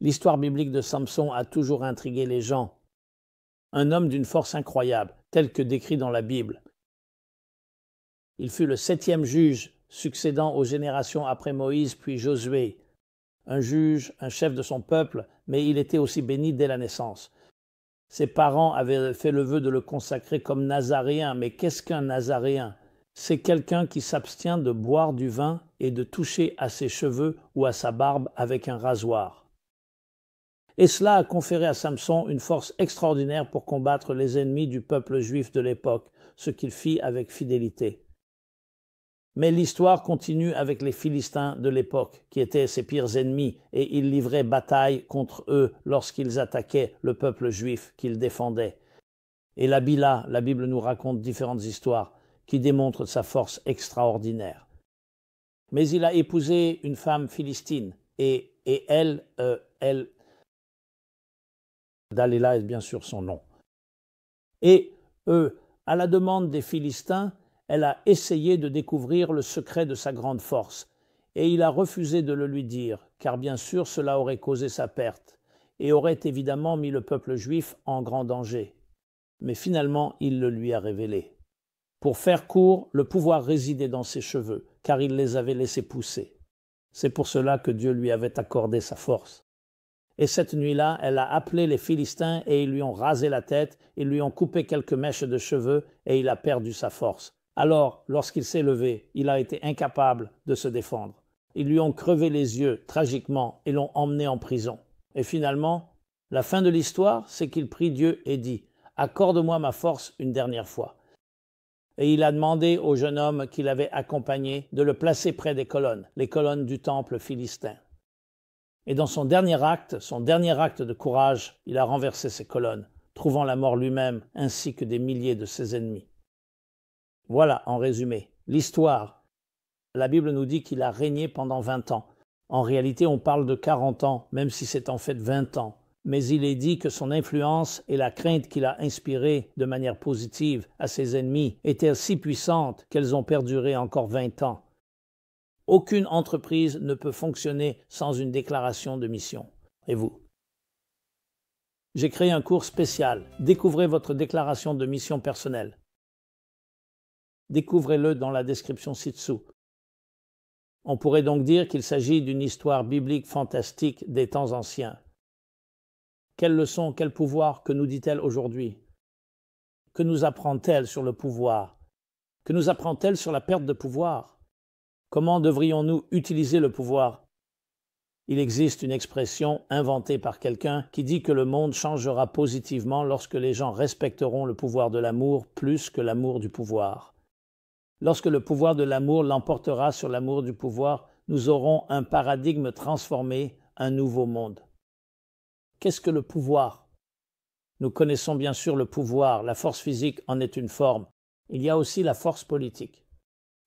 L'histoire biblique de Samson a toujours intrigué les gens. Un homme d'une force incroyable, tel que décrit dans la Bible. Il fut le 7e juge, succédant aux générations après Moïse puis Josué. Un juge, un chef de son peuple, mais il était aussi béni dès la naissance. Ses parents avaient fait le vœu de le consacrer comme nazaréen, mais qu'est-ce qu'un nazaréen? C'est quelqu'un qui s'abstient de boire du vin et de toucher à ses cheveux ou à sa barbe avec un rasoir. Et cela a conféré à Samson une force extraordinaire pour combattre les ennemis du peuple juif de l'époque, ce qu'il fit avec fidélité. Mais l'histoire continue avec les Philistins de l'époque, qui étaient ses pires ennemis, et il livrait bataille contre eux lorsqu'ils attaquaient le peuple juif qu'ils défendaient. Et la Bible nous raconte différentes histoires qui démontrent sa force extraordinaire. Mais il a épousé une femme philistine, et elle, Dalila est bien sûr son nom. Et à la demande des Philistins, elle a essayé de découvrir le secret de sa grande force, et il a refusé de le lui dire, car bien sûr cela aurait causé sa perte, et aurait évidemment mis le peuple juif en grand danger. Mais finalement, il le lui a révélé. Pour faire court, le pouvoir résidait dans ses cheveux, car il les avait laissés pousser. C'est pour cela que Dieu lui avait accordé sa force. Et cette nuit-là, elle a appelé les Philistins et ils lui ont rasé la tête, ils lui ont coupé quelques mèches de cheveux et il a perdu sa force. Alors, lorsqu'il s'est levé, il a été incapable de se défendre. Ils lui ont crevé les yeux tragiquement et l'ont emmené en prison. Et finalement, la fin de l'histoire, c'est qu'il prie Dieu et dit « Accorde-moi ma force une dernière fois ». Et il a demandé au jeune homme qu'il avait accompagné de le placer près des colonnes, les colonnes du temple philistin. Et dans son dernier acte de courage, il a renversé ces colonnes, trouvant la mort lui-même ainsi que des milliers de ses ennemis. Voilà, en résumé, l'histoire. La Bible nous dit qu'il a régné pendant 20 ans. En réalité, on parle de 40 ans, même si c'est en fait 20 ans. Mais il est dit que son influence et la crainte qu'il a inspirée de manière positive à ses ennemis étaient si puissantes qu'elles ont perduré encore 20 ans. Aucune entreprise ne peut fonctionner sans une déclaration de mission. Et vous? J'ai créé un cours spécial. Découvrez votre déclaration de mission personnelle. Découvrez-le dans la description ci-dessous. On pourrait donc dire qu'il s'agit d'une histoire biblique fantastique des temps anciens. Quelle leçon, quel pouvoir, que nous dit-elle aujourd'hui? Que nous apprend-elle sur le pouvoir? Que nous apprend-elle sur la perte de pouvoir? Comment devrions-nous utiliser le pouvoir? Il existe une expression inventée par quelqu'un qui dit que le monde changera positivement lorsque les gens respecteront le pouvoir de l'amour plus que l'amour du pouvoir. Lorsque le pouvoir de l'amour l'emportera sur l'amour du pouvoir, nous aurons un paradigme transformé, un nouveau monde. Qu'est-ce que le pouvoir? Nous connaissons bien sûr le pouvoir, la force physique en est une forme. Il y a aussi la force politique.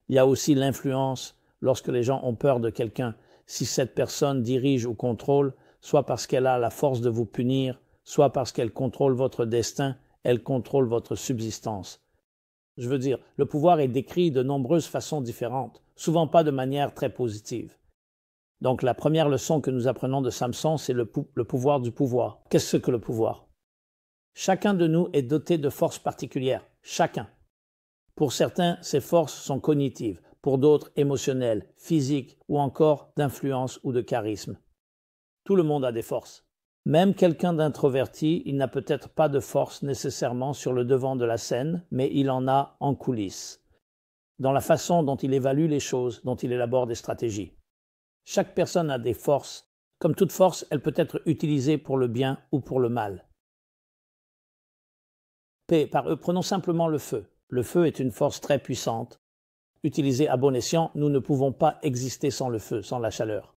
Il y a aussi l'influence lorsque les gens ont peur de quelqu'un. Si cette personne dirige ou contrôle, soit parce qu'elle a la force de vous punir, soit parce qu'elle contrôle votre destin, elle contrôle votre subsistance. Je veux dire, le pouvoir est décrit de nombreuses façons différentes, souvent pas de manière très positive. Donc la première leçon que nous apprenons de Samson, c'est le pouvoir du pouvoir. Qu'est-ce que le pouvoir? Chacun de nous est doté de forces particulières, chacun. Pour certains, ces forces sont cognitives, pour d'autres émotionnelles, physiques ou encore d'influence ou de charisme. Tout le monde a des forces. Même quelqu'un d'introverti, il n'a peut-être pas de force nécessairement sur le devant de la scène, mais il en a en coulisses, dans la façon dont il évalue les choses, dont il élabore des stratégies. Chaque personne a des forces. Comme toute force, elle peut être utilisée pour le bien ou pour le mal. Prenons simplement le feu. Le feu est une force très puissante. Utilisée à bon escient, nous ne pouvons pas exister sans le feu, sans la chaleur.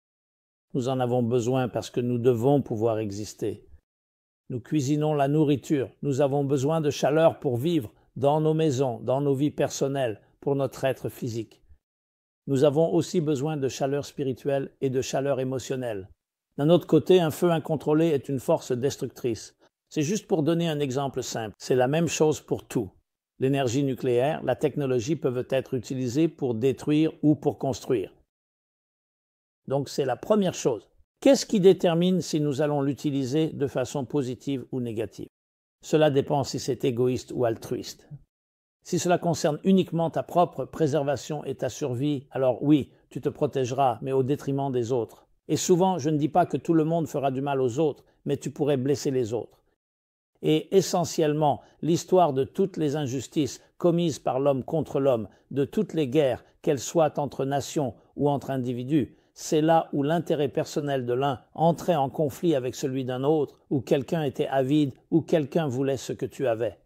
Nous en avons besoin parce que nous devons pouvoir exister. Nous cuisinons la nourriture. Nous avons besoin de chaleur pour vivre dans nos maisons, dans nos vies personnelles, pour notre être physique. Nous avons aussi besoin de chaleur spirituelle et de chaleur émotionnelle. D'un autre côté, un feu incontrôlé est une force destructrice. C'est juste pour donner un exemple simple. C'est la même chose pour tout. L'énergie nucléaire, la technologie peuvent être utilisées pour détruire ou pour construire. Donc c'est la première chose. Qu'est-ce qui détermine si nous allons l'utiliser de façon positive ou négative? Cela dépend si c'est égoïste ou altruiste. Si cela concerne uniquement ta propre préservation et ta survie, alors oui, tu te protégeras, mais au détriment des autres. Et souvent, je ne dis pas que tout le monde fera du mal aux autres, mais tu pourrais blesser les autres. Et essentiellement, l'histoire de toutes les injustices commises par l'homme contre l'homme, de toutes les guerres, qu'elles soient entre nations ou entre individus, c'est là où l'intérêt personnel de l'un entrait en conflit avec celui d'un autre, où quelqu'un était avide, où quelqu'un voulait ce que tu avais.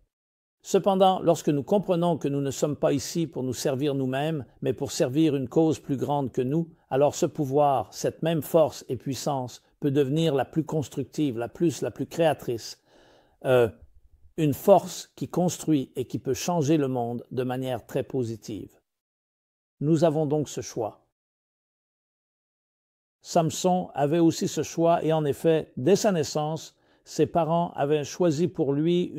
Cependant, lorsque nous comprenons que nous ne sommes pas ici pour nous servir nous-mêmes, mais pour servir une cause plus grande que nous, alors ce pouvoir, cette même force et puissance peut devenir la plus constructive, la plus créatrice, une force qui construit et qui peut changer le monde de manière très positive. Nous avons donc ce choix. Samson avait aussi ce choix et en effet, dès sa naissance, ses parents avaient choisi pour lui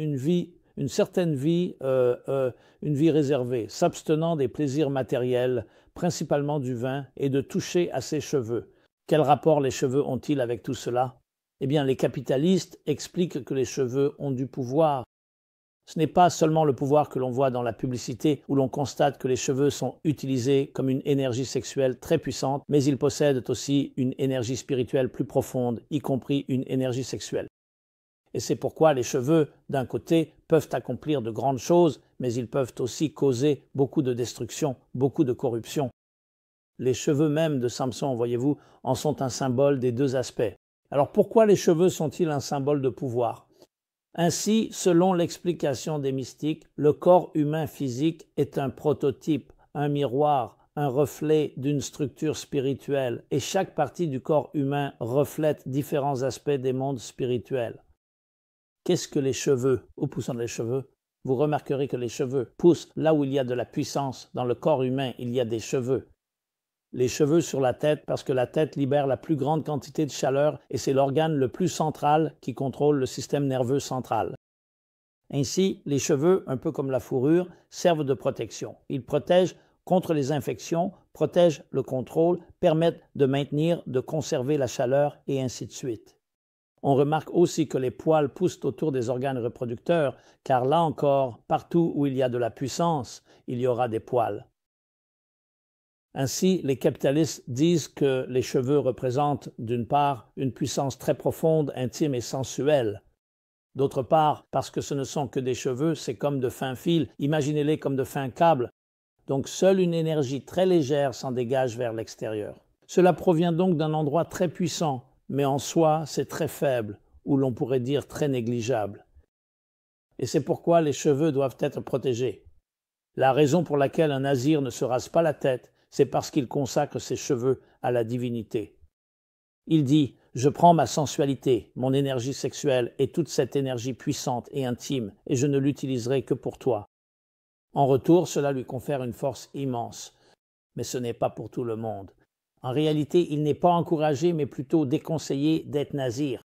une certaine vie, une vie réservée, s'abstenant des plaisirs matériels, principalement du vin, et de toucher à ses cheveux. Quel rapport les cheveux ont-ils avec tout cela? Eh bien, les capitalistes expliquent que les cheveux ont du pouvoir. Ce n'est pas seulement le pouvoir que l'on voit dans la publicité où l'on constate que les cheveux sont utilisés comme une énergie sexuelle très puissante, mais ils possèdent aussi une énergie spirituelle plus profonde, y compris une énergie sexuelle. Et c'est pourquoi les cheveux, d'un côté, peuvent accomplir de grandes choses, mais ils peuvent aussi causer beaucoup de destruction, beaucoup de corruption. Les cheveux même de Samson, voyez-vous, en sont un symbole des deux aspects. Alors pourquoi les cheveux sont-ils un symbole de pouvoir? Ainsi, selon l'explication des mystiques, le corps humain physique est un prototype, un miroir, un reflet d'une structure spirituelle, et chaque partie du corps humain reflète différents aspects des mondes spirituels. Qu'est-ce que les cheveux? Où poussent les cheveux? Vous remarquerez que les cheveux poussent là où il y a de la puissance. Dans le corps humain, il y a des cheveux. Les cheveux sur la tête parce que la tête libère la plus grande quantité de chaleur et c'est l'organe le plus central qui contrôle le système nerveux central. Ainsi, les cheveux, un peu comme la fourrure, servent de protection. Ils protègent contre les infections, protègent le contrôle, permettent de maintenir, de conserver la chaleur et ainsi de suite. On remarque aussi que les poils poussent autour des organes reproducteurs, car là encore, partout où il y a de la puissance, il y aura des poils. Ainsi, les capitalistes disent que les cheveux représentent, d'une part, une puissance très profonde, intime et sensuelle. D'autre part, parce que ce ne sont que des cheveux, c'est comme de fins fils, imaginez-les comme de fins câbles. Donc seule une énergie très légère s'en dégage vers l'extérieur. Cela provient donc d'un endroit très puissant, mais en soi, c'est très faible, ou l'on pourrait dire très négligeable. Et c'est pourquoi les cheveux doivent être protégés. La raison pour laquelle un nazir ne se rase pas la tête, c'est parce qu'il consacre ses cheveux à la divinité. Il dit « Je prends ma sensualité, mon énergie sexuelle et toute cette énergie puissante et intime, et je ne l'utiliserai que pour toi. » En retour, cela lui confère une force immense. Mais ce n'est pas pour tout le monde. En réalité, il n'est pas encouragé, mais plutôt déconseillé d'être nazir.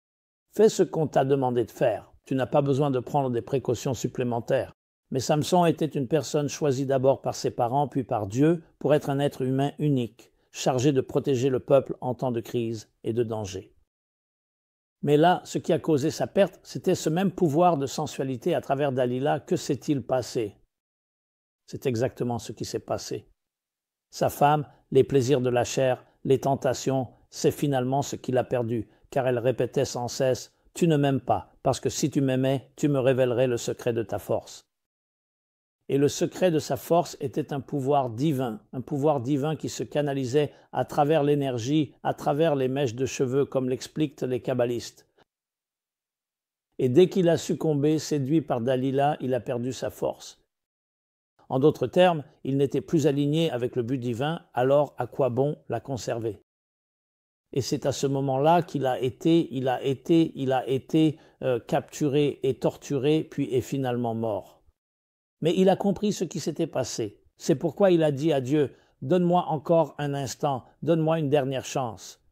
Fais ce qu'on t'a demandé de faire. Tu n'as pas besoin de prendre des précautions supplémentaires. Mais Samson était une personne choisie d'abord par ses parents, puis par Dieu, pour être un être humain unique, chargé de protéger le peuple en temps de crise et de danger. Mais là, ce qui a causé sa perte, c'était ce même pouvoir de sensualité à travers Dalila. Que s'est-il passé? C'est exactement ce qui s'est passé. Sa femme, les plaisirs de la chair, les tentations, c'est finalement ce qu'il a perdu, car elle répétait sans cesse « Tu ne m'aimes pas, parce que si tu m'aimais, tu me révélerais le secret de ta force. » Et le secret de sa force était un pouvoir divin qui se canalisait à travers l'énergie, à travers les mèches de cheveux, comme l'expliquent les kabbalistes. Et dès qu'il a succombé, séduit par Dalila, il a perdu sa force. En d'autres termes, il n'était plus aligné avec le but divin, alors à quoi bon la conserver? Et c'est à ce moment-là qu'il a été capturé et torturé, puis est finalement mort. Mais il a compris ce qui s'était passé. C'est pourquoi il a dit à Dieu « Donne-moi encore un instant, donne-moi une dernière chance. »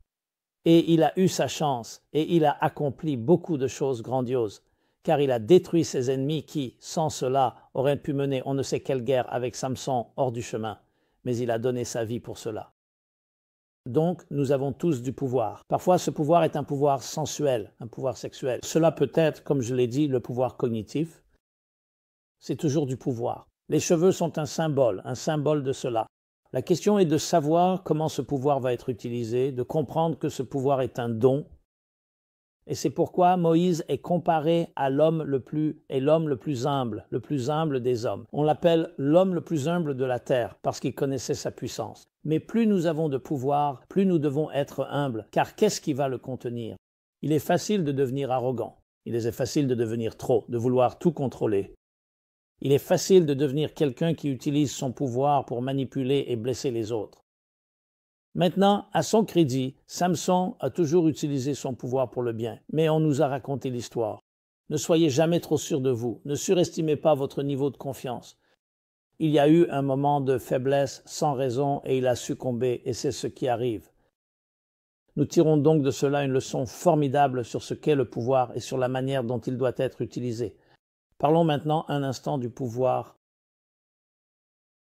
Et il a eu sa chance, et il a accompli beaucoup de choses grandioses, car il a détruit ses ennemis qui, sans cela, auraient pu mener on ne sait quelle guerre avec Samson hors du chemin. Mais il a donné sa vie pour cela. Donc, nous avons tous du pouvoir. Parfois, ce pouvoir est un pouvoir sensuel, un pouvoir sexuel. Cela peut être, comme je l'ai dit, le pouvoir cognitif. C'est toujours du pouvoir. Les cheveux sont un symbole de cela. La question est de savoir comment ce pouvoir va être utilisé, de comprendre que ce pouvoir est un don. Et c'est pourquoi Moïse est comparé à l'homme le plus humble des hommes. On l'appelle l'homme le plus humble de la terre parce qu'il connaissait sa puissance. Mais plus nous avons de pouvoir, plus nous devons être humbles, car qu'est-ce qui va le contenir? Il est facile de devenir arrogant. Il est facile de devenir trop, de vouloir tout contrôler. Il est facile de devenir quelqu'un qui utilise son pouvoir pour manipuler et blesser les autres. Maintenant, à son crédit, Samson a toujours utilisé son pouvoir pour le bien, mais on nous a raconté l'histoire. Ne soyez jamais trop sûr de vous, ne surestimez pas votre niveau de confiance. Il y a eu un moment de faiblesse sans raison et il a succombé, et c'est ce qui arrive. Nous tirons donc de cela une leçon formidable sur ce qu'est le pouvoir et sur la manière dont il doit être utilisé. Parlons maintenant un instant du pouvoir.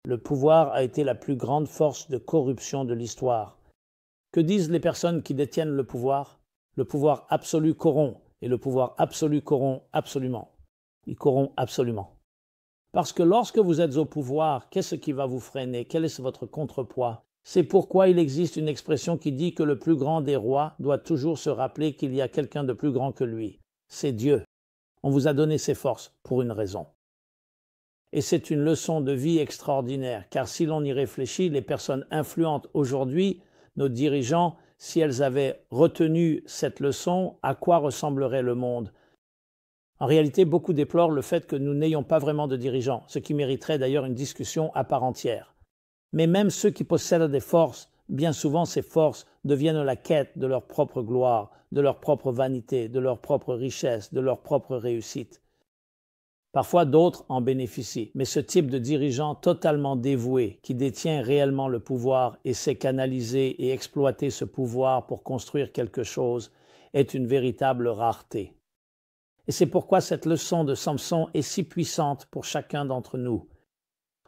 Le pouvoir a été la plus grande force de corruption de l'histoire. Que disent les personnes qui détiennent le pouvoir? Le pouvoir absolu corrompt, et le pouvoir absolu corrompt absolument. Il corrompt absolument. Parce que lorsque vous êtes au pouvoir, qu'est-ce qui va vous freiner? Quel est votre contrepoids? C'est pourquoi il existe une expression qui dit que le plus grand des rois doit toujours se rappeler qu'il y a quelqu'un de plus grand que lui. C'est Dieu. On vous a donné ses forces pour une raison. Et c'est une leçon de vie extraordinaire, car si l'on y réfléchit, les personnes influentes aujourd'hui, nos dirigeants, si elles avaient retenu cette leçon, à quoi ressemblerait le monde? En réalité, beaucoup déplorent le fait que nous n'ayons pas vraiment de dirigeants, ce qui mériterait d'ailleurs une discussion à part entière. Mais même ceux qui possèdent des forces, bien souvent ces forces deviennent la quête de leur propre gloire, de leur propre vanité, de leur propre richesse, de leur propre réussite. Parfois, d'autres en bénéficient, mais ce type de dirigeant totalement dévoué, qui détient réellement le pouvoir et sait canaliser et exploiter ce pouvoir pour construire quelque chose, est une véritable rareté. Et c'est pourquoi cette leçon de Samson est si puissante pour chacun d'entre nous.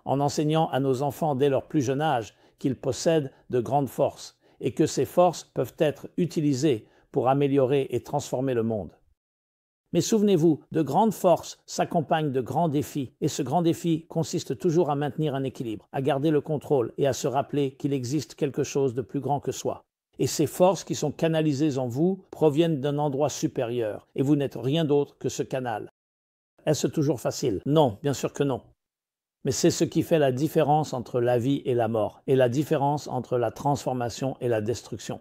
En enseignant à nos enfants dès leur plus jeune âge qu'ils possèdent de grandes forces et que ces forces peuvent être utilisées pour améliorer et transformer le monde. Mais souvenez-vous, de grandes forces s'accompagnent de grands défis, et ce grand défi consiste toujours à maintenir un équilibre, à garder le contrôle et à se rappeler qu'il existe quelque chose de plus grand que soi. Et ces forces qui sont canalisées en vous proviennent d'un endroit supérieur, et vous n'êtes rien d'autre que ce canal. Est-ce toujours facile? Non, bien sûr que non. Mais c'est ce qui fait la différence entre la vie et la mort, et la différence entre la transformation et la destruction.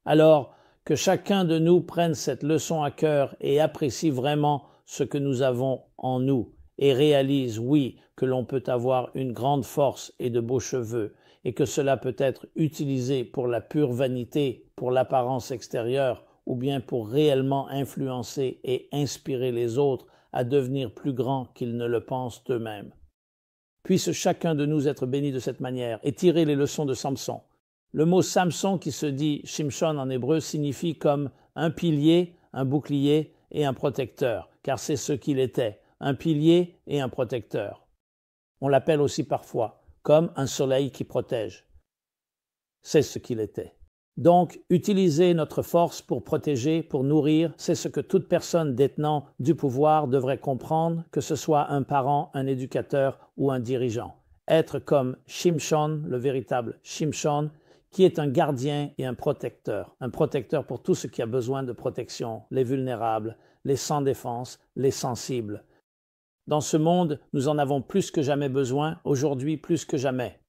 Alors, que chacun de nous prenne cette leçon à cœur et apprécie vraiment ce que nous avons en nous et réalise, oui, que l'on peut avoir une grande force et de beaux cheveux et que cela peut être utilisé pour la pure vanité, pour l'apparence extérieure ou bien pour réellement influencer et inspirer les autres à devenir plus grands qu'ils ne le pensent eux-mêmes. Puisse chacun de nous être béni de cette manière et tirer les leçons de Samson. Le mot Samson, qui se dit Shimshon en hébreu, signifie comme un pilier, un bouclier et un protecteur, car c'est ce qu'il était, un pilier et un protecteur. On l'appelle aussi parfois comme un soleil qui protège. C'est ce qu'il était. Donc, utiliser notre force pour protéger, pour nourrir, c'est ce que toute personne détenant du pouvoir devrait comprendre, que ce soit un parent, un éducateur ou un dirigeant. Être comme Shimshon, le véritable Shimshon, qui est un gardien et un protecteur pour tout ce qui a besoin de protection, les vulnérables, les sans défense, les sensibles. Dans ce monde, nous en avons plus que jamais besoin, aujourd'hui plus que jamais.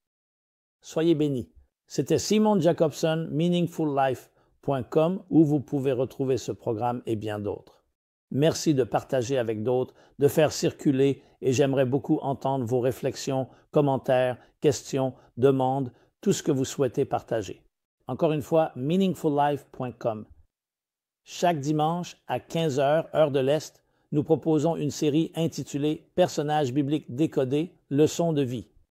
Soyez bénis. C'était Simon Jacobson, meaningfullife.com, où vous pouvez retrouver ce programme et bien d'autres. Merci de partager avec d'autres, de faire circuler, et j'aimerais beaucoup entendre vos réflexions, commentaires, questions, demandes, tout ce que vous souhaitez partager. Encore une fois, meaningfullife.com. Chaque dimanche à 15h, heure de l'Est, nous proposons une série intitulée « Personnages bibliques décodés, leçons de vie ».